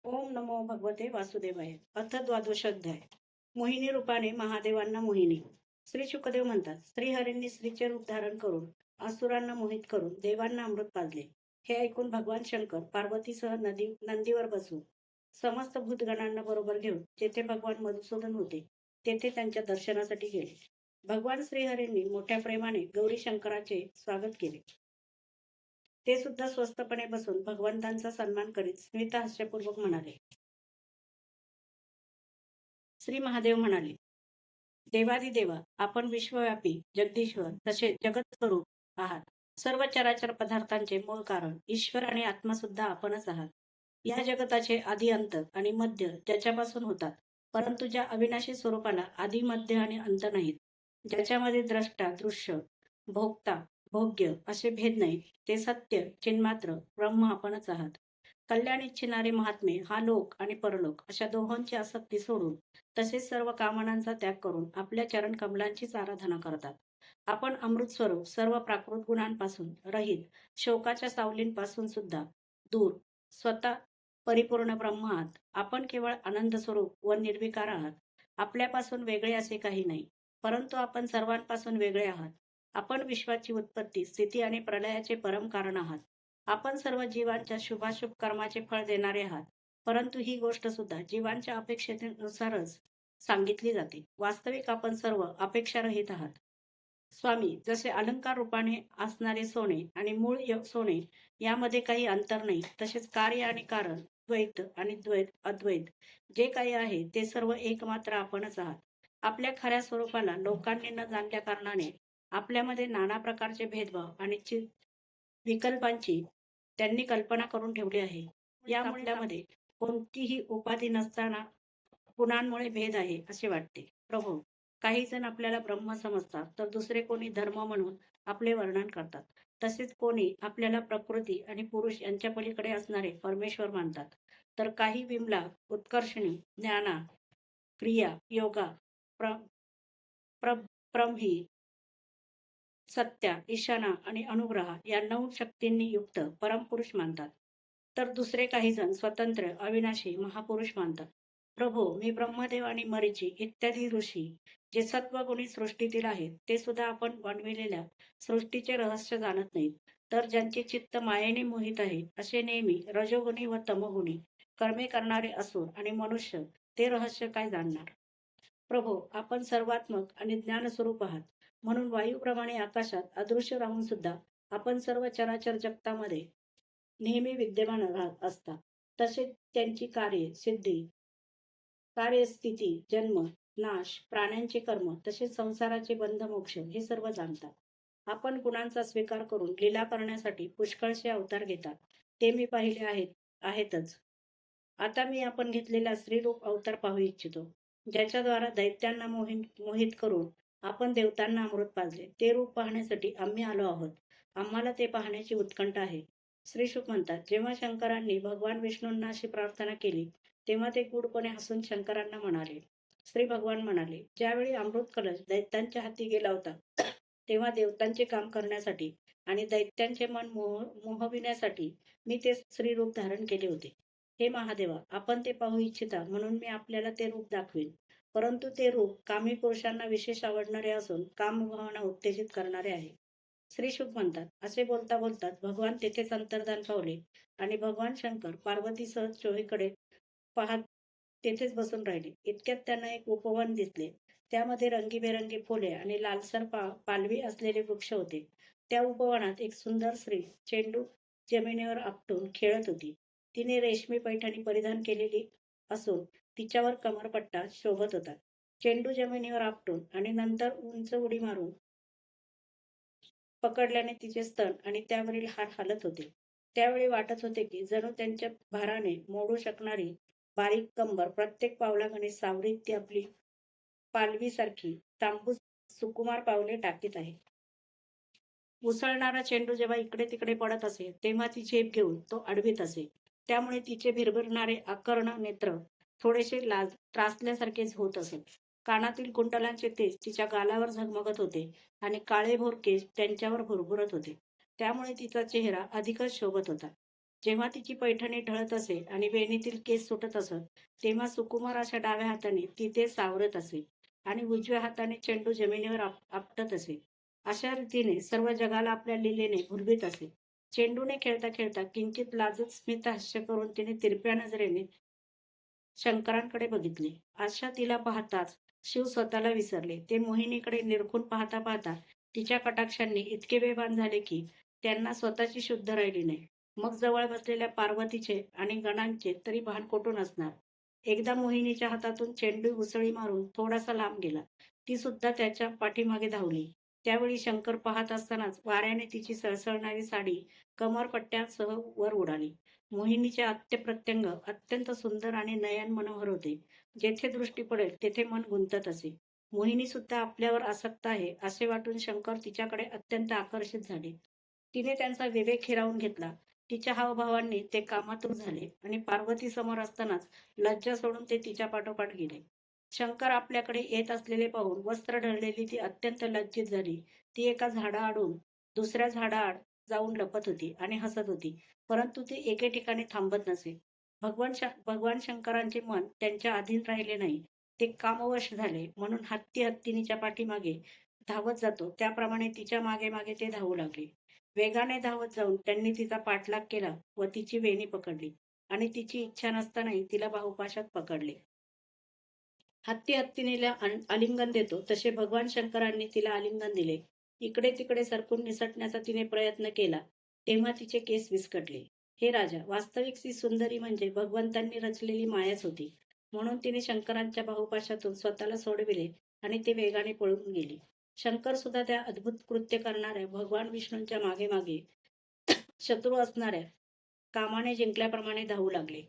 ओम नमो भगवते वासुदेवाय. अथ द्वादशोध्याय. मोहिनी रूपाने महादेवांना मोहिनी. श्री शुकदेव म्हणतात, श्रीहरींनी स्त्रीचे रूप धारण करून असुरांना मोहित करून देवांना अमृत पाजले. हे ऐकून भगवान शंकर पार्वतीसह नंदीवर बसून समस्त भूतगणांना बरोबर घेऊन जेथे भगवान मधुसूदन होते तेथे त्यांच्या दर्शनासाठी गेले. भगवान श्रीहरींनी मोठ्या प्रेमाने गौरी शंकराचे स्वागत केले. ते सुद्धा स्वस्तपणे बसून भगवंतांचा सन्मान करीत स्मित हास्यपूर्वक म्हणाले. श्री महादेव म्हणाले, देवादिदेवा, आपण विश्वव्यापी जगदीश्वर तसे जगत स्वरूप आहात. सर्व चराचर पदार्थांचे मूळ कारण ईश्वर आणि आत्मा सुद्धा आपणच आहात. या जगताचे आदी अंत आणि मध्य ज्याच्यापासून होतात, परंतु ज्या अविनाशी स्वरूपाला आदी मध्य आणि अंत नाहीत, ज्याच्यामध्ये द्रष्टा दृश्य भोगता भोग्य असे भेद नाही, ते सत्य चिन्मात्र ब्रह्म आपणच आहात. कल्याण इच्छिणारे महात्मे हा लोक आणि परलोक अशा दोहोंची आसक्ती सोडून तसेच सर्व कामनांचा त्याग करून आपल्या चरण कमलांचीच आराधना करतात. आपण अमृत स्वरूप सर्व प्राकृत गुणांपासून रहित, शोकाच्या सावलींपासून सुद्धा दूर, स्वतः परिपूर्ण ब्रह्म आहात. आपण केवळ आनंद स्वरूप व निर्विकार आहात. आपल्यापासून वेगळे असे काही नाही, परंतु आपण सर्वांपासून वेगळे आहात. आपण विश्वाची उत्पत्ती स्थिती आणि प्रलयाचे परम कारण आहात. आपण सर्व जीवांच्या शुभाशुभ कर्माचे फळ देणारे आहात, परंतु ही गोष्ट सुद्धा जीवांच्या अपेक्षेनुसारच सांगितली जाते. वास्तविक आपण सर्व अपेक्षारहित आहात. स्वामी, जसे अलंकार रूपाने असणारे सोने आणि मूळ सोने यामध्ये काही अंतर नाही, तसेच कार्य आणि कारण, द्वैत आणि द्वैत अद्वैत जे काही आहे ते सर्व एकमात्र आपणच आहात. आपल्या खऱ्या स्वरूपाला लोकांनी न जाणल्या कारणाने आपल्यामध्ये नाना प्रकारचे भेदभाव आणि विकल्पांची त्यांनी कल्पना करून ठेवली आहे. या आपल्यामध्ये कोणतीही उपाधी नसताना गुणांमुळे भेद आहे असे वाटते. प्रभू, काही जण आपल्याला ब्रह्म समजतात, तर दुसरे कोणी धर्म म्हणून आपले वर्णन करतात. तसेच कोणी आपल्याला प्रकृती आणि पुरुष यांच्या पलीकडे असणारे परमेश्वर मानतात, तर काही विमला, उत्कर्षणी, ज्ञाना, क्रिया, योगा, प्र प्र ब्रह्मी, सत्या, ईशाना आणि अनुग्रह या 9 शक्तींनी युक्त परमपुरुष मानतात. तर दुसरे काही जण स्वतंत्र अविनाशी महापुरुष मानतात. प्रभो, मी ब्रह्मदेव आणि मरीची इत्यादी ऋषी जे सत्वगुणी सृष्टीतील आहेत, ते सुद्धा आपण बनविलेल्या सृष्टीचे रहस्य जाणत नाहीत. तर ज्यांचे चित्त मायेने मोहित आहे असे नेहमी रजोगुणी व तमोगुणी कर्मे करणारे असुर आणि मनुष्य ते रहस्य काय जाणणार. प्रभो, आपण सर्वात्मक आणि ज्ञानस्वरूप आहात. म्हणून वायूप्रमाणे आकाशात अदृश्य राहून सुद्धा आपण सर्व चराचर जगतामध्ये नेहमी विद्यमान राहत असता. तसेच त्यांची कार्य सिद्धी, कार्यस्थिती, जन्म नाश, प्राण्यांचे कर्म तसेच संसाराचे बंध मोक्ष हे सर्व जाणतात. आपण गुणांचा स्वीकार करून लीला करण्यासाठी पुष्कळसे अवतार घेतात, ते मी पाहिले आहेतच. आता मी आपण घेतलेला स्त्रीरूप अवतार पाहू इच्छितो, ज्याच्याद्वारा दैत्यांना मोहित करून आपण देवतांना अमृत पाजले. ते रूप पाहण्यासाठी आम्ही आलो आहोत. आम्हाला ते पाहण्याची उत्कंठा आहे. श्री शुक म्हणतात, जेव्हा शंकरांनी भगवान विष्णूंना अशी प्रार्थना केली, तेव्हा ते गूढपणे हसून शंकरांना म्हणाले. श्री भगवान म्हणाले, ज्यावेळी अमृत कलश दैत्यांच्या हाती गेला होता, तेव्हा देवतांचे काम करण्यासाठी आणि दैत्यांचे मन मोहविण्यासाठी मी ते स्त्रीरूप धारण केले होते. हे महादेवा, आपण ते पाहू इच्छिता म्हणून मी आपल्याला ते रूप दाखवेन. परंतु ते रूप कामी पुरुषांना विशेष आवडणारे असून कामभावना उत्तेजित करणारे आहे. श्री शुक म्हणतात, असे बोलता बोलतात भगवान तेथेच अंतर्धान पावले आणि भगवान शंकर पार्वतीसह चोहीकडे पाहत तेथेच बसून राहिले. इतक्यात त्यांना एक उपवन दिसले. त्यामध्ये रंगीबेरंगी फुले आणि लालसर पालवी असलेले वृक्ष होते. त्या उपवनात एक सुंदर स्त्री चेंडू जमिनीवर आपटून खेळत होती. तिने रेशमी पैठणी परिधान केलेली असून तिच्यावर कमरपट्टा शोभत होता. चेंडू जमिनीवर आपटून आणि नंतर उंच उडी मारून पकडल्याने तिचे स्तन आणि त्यावरील हाड हालत होते. त्यावेळी वाटत होते की जणू त्यांच्या भाराने मोडू शकणारी बारीक कंबर प्रत्येक पावलागणे सावरीत ती आपली पालवीसारखी तांबूस सुकुमार पावले टाकीत आहे. उसळणारा चेंडू जेव्हा इकडे तिकडे पडत असे, तेव्हा ती झेप घेऊन तो अडवीत असे. त्यामुळे तिचे भिरभिरणारे आकर्ण नेत्र थोडेसे त्रासल्यासारखेच होत असे. कानातील कुंडलांचे तेज तिच्या गालावर झगमगत होते आणि काळेभोर केस त्यांच्यावर भुरभुरत होते. त्यामुळे तिचा चेहरा अधिकच शोभत होता. जेव्हा तिची पैठणी ढळत असे आणि वेणीतील केस सुटत असत, तेव्हा सुकुमार अशा डाव्या हाताने ती ते सावरत असे आणि उजव्या हाताने चेंडू जमिनीवर आपटत असे. अशा रीतीने सर्व जगाला आपल्या लीलेने भुलवीत असे. चेंडूने खेळता खेळता किंचित लाजत स्मितहास्य करून तिने तिरप्या नजरेने शंकरांकडे बघितले. आशा तिला पाहताच शिव स्वतःला विसरले. ते मोहिनीकडे निरखून पाहता पाहता तिच्या कटाक्षांनी इतके बेभान झाले की त्यांना स्वतःची शुद्ध राहिली नाही. मग जवळ बसलेल्या पार्वतीचे आणि गणांचे तरी भान कोठून असणार. एकदा मोहिनीच्या हातातून चेंडू उसळी मारून थोडासा लांब गेला. ती सुद्धा त्याच्या पाठीमागे धावली. त्यावेळी शंकर पाहत असतानाच वाऱ्याने तिची सळसळणारी साडी कमरपट्ट्यांसह वर उडाली. मोहिनीचे प्रत्यंग अत्यंत सुंदर आणि नयन मनोहर होते. जेथे दृष्टी पडेल तेथे मन गुंतत असे. मोहिनी सुद्धा आपल्यावर आसक्त आहे असे वाटून शंकर तिच्याकडे अत्यंत आकर्षित झाले. तिने त्यांचा विवेक हिरावून घेतला. तिच्या हावभावांनी ते कामातूर झाले आणि पार्वती समोर असतानाच लज्जा सोडून ते तिच्या पाठोपाठ गेले. शंकर आपल्याकडे येत असलेले पाहून वस्त्र ढळलेली ती अत्यंत लज्जित झाली. ती एका झाडाआडून दुसऱ्या झाडाआड जाऊन लपत होती आणि हसत होती. परंतु ते एके ठिकाणी थांबत नसे. भगवान शंकरांचे मन त्यांच्या अधीन राहिले नाही. ते कामवश झाले म्हणून हत्ती हत्तीनीच्या पाठीमागे धावत जातो त्याप्रमाणे तिच्या मागे मागे ते धावू लागले. वेगाने धावत जाऊन त्यांनी तिचा पाठलाग केला व तिची वेणी पकडली आणि तिची इच्छा नसतानाही तिला बाहुपाशात पकडले. हत्ती हत्तीनीला आलिंगन देतो तसे भगवान शंकरांनी तिला आलिंगन दिले. इकडे तिकडे सरकून निसटण्याचा तिने प्रयत्न केला तेव्हा तिचे केस विस्कटले. हे राजा, वास्तविक ती सुंदरी म्हणजे भगवंतांनी रचलेली मायाच होती. म्हणून तिने शंकरांच्या बाहुपाशातून स्वतःला सोडविले आणि ते वेगाने पळून गेली. शंकर सुद्धा त्या अद्भुत कृत्य करणाऱ्या भगवान विष्णूंच्या मागे मागे शत्रू असणाऱ्या कामाने जिंकल्याप्रमाणे धावू लागले.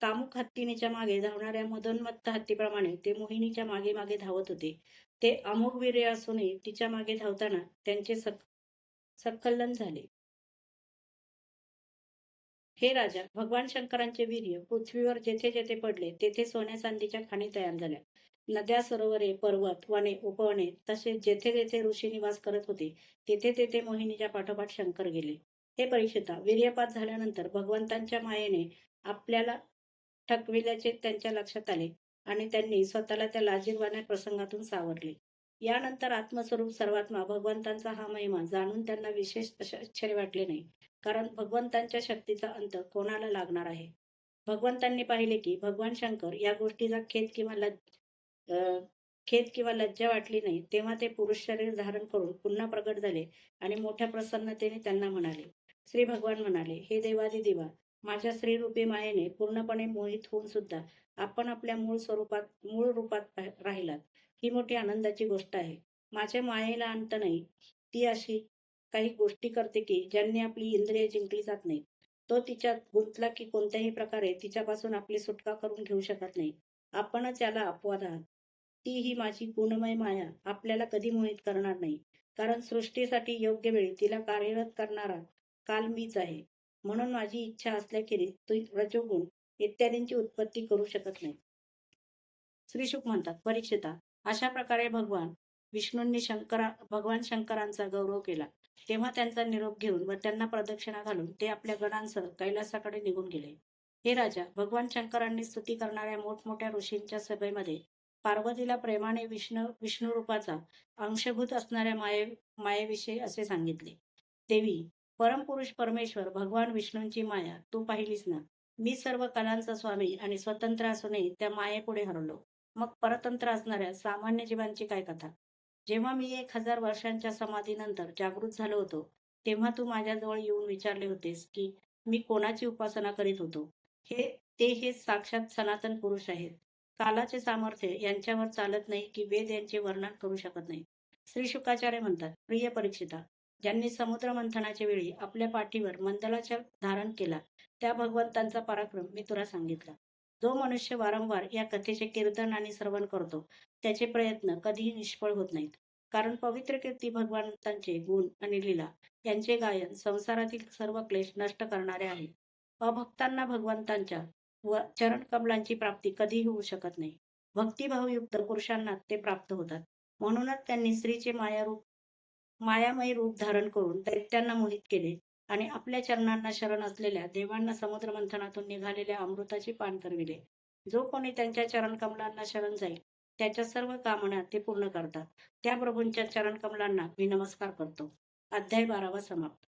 कामुक हत्तीनीच्या मागे धावणाऱ्या मदोन्मत्त हत्तीप्रमाणे ते मोहिनीच्या मागे मागे धावत होते. ते अमोघ वीर्य असूनही तिच्या मागे धावताना त्यांचे सक्खलन झाले. हे राजा, भगवान शंकरांचे वीर्य पृथ्वीवर जेथे जेथे पडले तेथे सोन्या चांदीच्या खाणी तयार झाल्या. नद्या, सरोवरे, पर्वत, वने, उपवने तसेच जेथे जेथे ऋषी निवास करत होते तेथे तेथे मोहिनीच्या पाठोपाठ शंकर गेले. हे परीक्षिता, वीर्यपात झाल्यानंतर भगवंतांच्या मायेने आपल्याला ठकविल्याचे त्यांच्या लक्षात आले आणि त्यांनी स्वतःला त्या लाजिरवाण्या प्रसंगातून सावरले. यानंतर आत्मस्वरूप सर्वात्मा भगवंतांचा हा महिमा जाणून त्यांना विशेष आश्चर्य वाटले नाही. कारण भगवंतांच्या शक्तीचा अंत कोणाला लागणार आहे. भगवंतांनी पाहिले की भगवान शंकर या गोष्टीचा खेद किंवा लज्जा वाटली नाही तेव्हा ते पुरुष शरीर धारण करून पुन्हा प्रगट झाले आणि मोठ्या प्रसन्नतेने त्यांना म्हणाले. श्री भगवान म्हणाले, हे देवा, माझ्या स्त्रीरूपी मायेने पूर्णपणे मोहित होऊन सुद्धा आपण आपल्या मूळ रूपात राहिलात. ही मोठी आनंदाची गोष्ट आहे. माझ्या मायेला अंत नाही. ती अशी काही गोष्टी करते की ज्यांनी आपली इंद्रिये जिंकली जात नाही. तो तिच्यात गुंतला की कोणत्याही प्रकारे तिच्यापासून आपली सुटका करून घेऊ शकत नाही. आपणच याला अपवाद आहात. ती ही माझी गुणमय माया आपल्याला कधी मोहित करणार नाही. कारण सृष्टीसाठी योग्य वेळी तिला कार्यरत करणारा काल मीच आहे. म्हणून माझी इच्छा असल्याखेरीज ती रजोगुण इत्यादींची उत्पत्ती करू शकत नाही. श्री शुक म्हणतात, परीक्षिता, अशा प्रकारे विष्णूंनी भगवान शंकरांचा गौरव केला. तेव्हा त्यांचा निरोप घेऊन व त्यांना प्रदक्षिणा घालून ते आपल्या गणांसह कैलासाकडे निघून गेले. हे राजा, भगवान शंकरांनी स्तुती करणाऱ्या मोठमोठ्या ऋषींच्या सभेमध्ये पार्वतीला प्रेमाने विष्णू रूपाचा अंशभूत असणाऱ्या मायेविषयी असे सांगितले. देवी, परमपुरुष परमेश्वर भगवान विष्णूंची माया तू पाहिलीस ना. मी सर्व कलांचा स्वामी आणि स्वतंत्र असूनही त्या मायेपुढे हरलो. मग परतंत्र असणाऱ्या सामान्य जीवांची काय कथा. जेव्हा मी 1000 वर्षांच्या समाधीनंतर जागृत झालो होतो तेव्हा तू माझ्याजवळ येऊन विचारले होतेस की मी कोणाची उपासना करीत होतो. हे साक्षात सनातन पुरुष आहेत. कालाचे सामर्थ्य यांच्यावर चालत नाही की वेद यांचे वर्णन करू शकत नाही. श्री शुकाचार्य म्हणतात, प्रिय परीक्षिता, ज्यांनी समुद्र मंथनाच्या वेळी आपल्या पाठीवर मंदलाचल धारण केला त्या भगवंतांचा पराक्रम मी तुला सांगितला. जो मनुष्य वारंवार या कथेचे कीर्तन आणि श्रवण करतो त्याचे प्रयत्न कधीही निष्फळ होत नाहीत. कारण पवित्र कीर्ती भगवंतांचे गुण आणि लीला यांचे गायन संसारातील सर्व क्लेश नष्ट करणारे आहे. अभक्तांना भगवंतांच्या व चरणकमलांची प्राप्ती कधीही होऊ शकत नाही. भक्तिभावयुक्त पुरुषांना ते प्राप्त होतात. म्हणूनच त्यांनी स्त्रीचे मायामयी रूप धारण करून दैत्यांना मोहित केले आणि आपल्या चरणांना शरण असलेल्या देवांना समुद्र मंथनातून निघालेल्या अमृताची पान करविले. जो कोणी त्यांच्या चरणकमलांना शरण जाईल त्याच्या सर्व कामना ते पूर्ण करतात. त्या प्रभूंच्या चरणकमलांना मी नमस्कार करतो. अध्याय 12वा समाप्त.